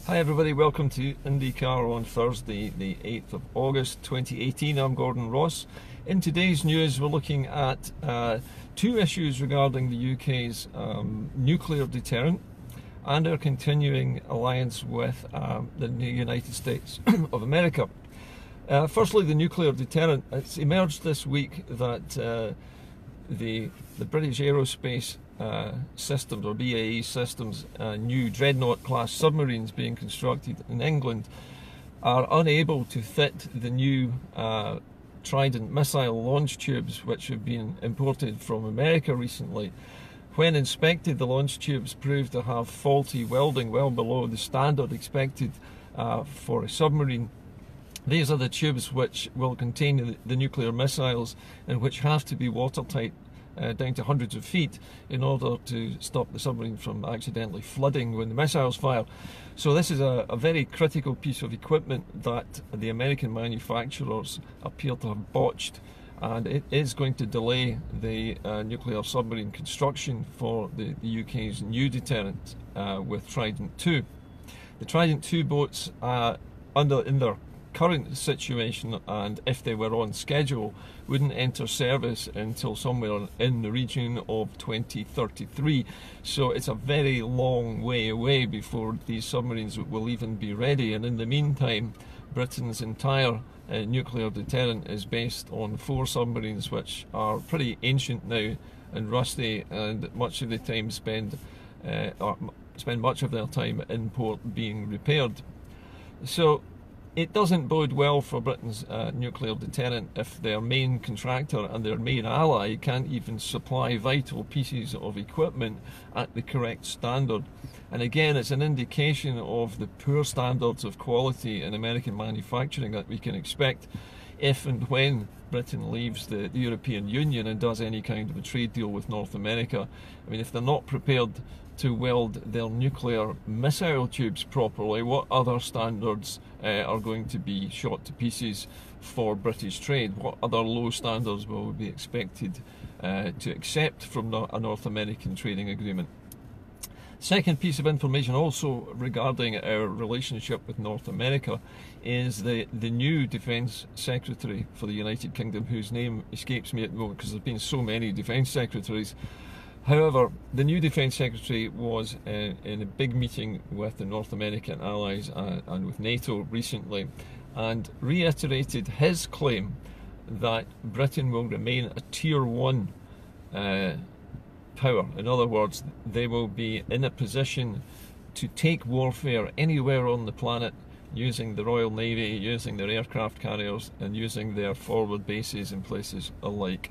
Hi everybody, welcome to Indycar on Thursday the 8th of August 2018. I'm Gordon Ross. In today's news we're looking at two issues regarding the UK's nuclear deterrent and our continuing alliance with the United States of America. Firstly, the nuclear deterrent. It's emerged this week that the British Aerospace Systems, or BAE Systems, new dreadnought class submarines being constructed in England are unable to fit the new Trident missile launch tubes which have been imported from America recently. When inspected, the launch tubes proved to have faulty welding well below the standard expected for a submarine. These are the tubes which will contain the nuclear missiles and which have to be watertight down to hundreds of feet in order to stop the submarine from accidentally flooding when the missiles fire. So this is a very critical piece of equipment that the American manufacturers appear to have botched, and it is going to delay the nuclear submarine construction for the UK's new deterrent with Trident 2. The Trident 2 boats in their current situation, and if they were on schedule, wouldn't enter service until somewhere in the region of 2033. So it's a very long way away before these submarines will even be ready, and in the meantime Britain's entire nuclear deterrent is based on 4 submarines which are pretty ancient now and rusty, and much of the time spend much of their time in port being repaired. So it doesn't bode well for Britain's nuclear deterrent if their main contractor and their main ally can't even supply vital pieces of equipment at the correct standard. And again, it's an indication of the poor standards of quality in American manufacturing that we can expect if and when Britain leaves the European Union and does any kind of a trade deal with North America. I mean, if they're not prepared to weld their nuclear missile tubes properly, what other standards are going to be shot to pieces for British trade? What other low standards will we be expected to accept from a North American trading agreement? Second piece of information also regarding our relationship with North America is the new Defence Secretary for the United Kingdom, whose name escapes me at the moment because there have been so many Defence Secretaries. However, the new Defence Secretary was in a big meeting with the North American allies and with NATO recently, and reiterated his claim that Britain will remain a Tier 1 power. In other words, they will be in a position to take warfare anywhere on the planet using the Royal Navy, using their aircraft carriers, and using their forward bases in places like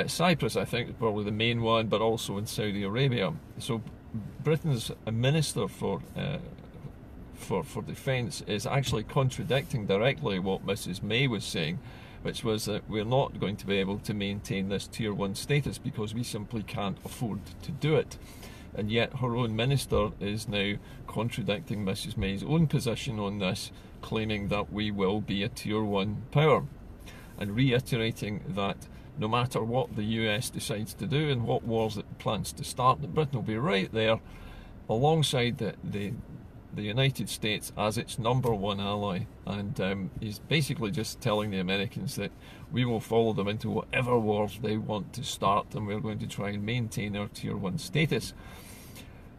Cyprus, I think, is probably the main one, but also in Saudi Arabia. So Britain's Minister for Defence is actually contradicting directly what Mrs May was saying, which was that we're not going to be able to maintain this Tier 1 status because we simply can't afford to do it. And yet her own minister is now contradicting Mrs May's own position on this, claiming that we will be a Tier 1 power, and reiterating that no matter what the US decides to do and what wars it plans to start, that Britain will be right there alongside the United States as its #1 ally. And he's basically just telling the Americans that we will follow them into whatever wars they want to start, and we're going to try and maintain our Tier 1 status.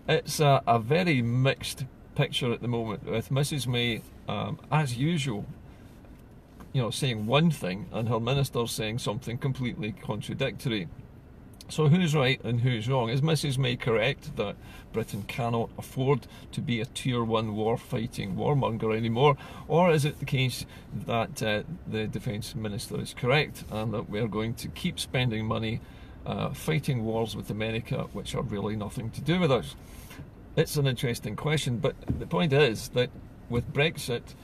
It's a very mixed picture at the moment, with Mrs May, as usual, saying one thing and her minister saying something completely contradictory. So who's right and who's wrong? Is Mrs May correct that Britain cannot afford to be a Tier 1 war-fighting warmonger anymore? Or is it the case that the Defence Minister is correct and that we're going to keep spending money fighting wars with America which are really nothing to do with us? It's an interesting question, but the point is that with Brexit,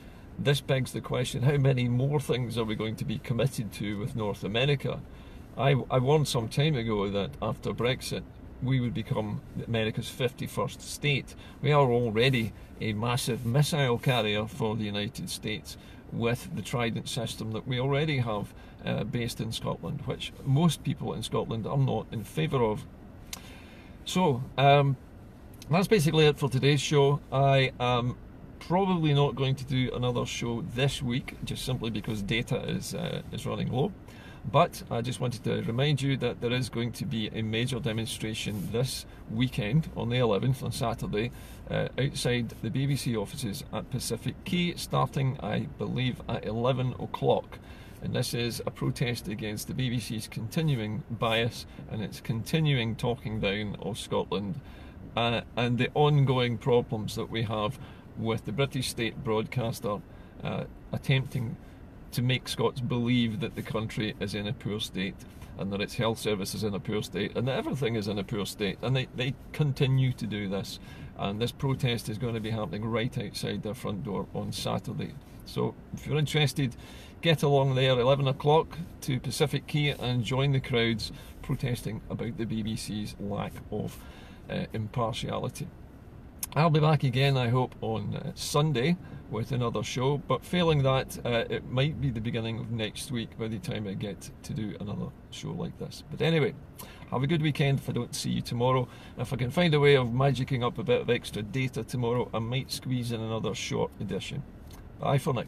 this begs the question, how many more things are we going to be committed to with North America? I warned some time ago that after Brexit we would become America's 51st state. We are already a massive missile carrier for the United States with the Trident system that we already have based in Scotland, which most people in Scotland are not in favour of. So that's basically it for today's show. I am probably not going to do another show this week, just simply because data is running low. But I just wanted to remind you that there is going to be a major demonstration this weekend on the 11th, on Saturday, outside the BBC offices at Pacific Quay, starting, I believe, at 11 o'clock. And this is a protest against the BBC's continuing bias and its continuing talking down of Scotland, and the ongoing problems that we have with the British state broadcaster attempting to make Scots believe that the country is in a poor state and that its health service is in a poor state and that everything is in a poor state, and they continue to do this, and this protest is going to be happening right outside their front door on Saturday. So if you're interested, get along there 11 o'clock to Pacific Quay and join the crowds protesting about the BBC's lack of impartiality. I'll be back again, I hope, on Sunday with another show, but failing that, it might be the beginning of next week by the time I get to do another show like this. But anyway, have a good weekend if I don't see you tomorrow. If I can find a way of magicking up a bit of extra data tomorrow, I might squeeze in another short edition. Bye for now.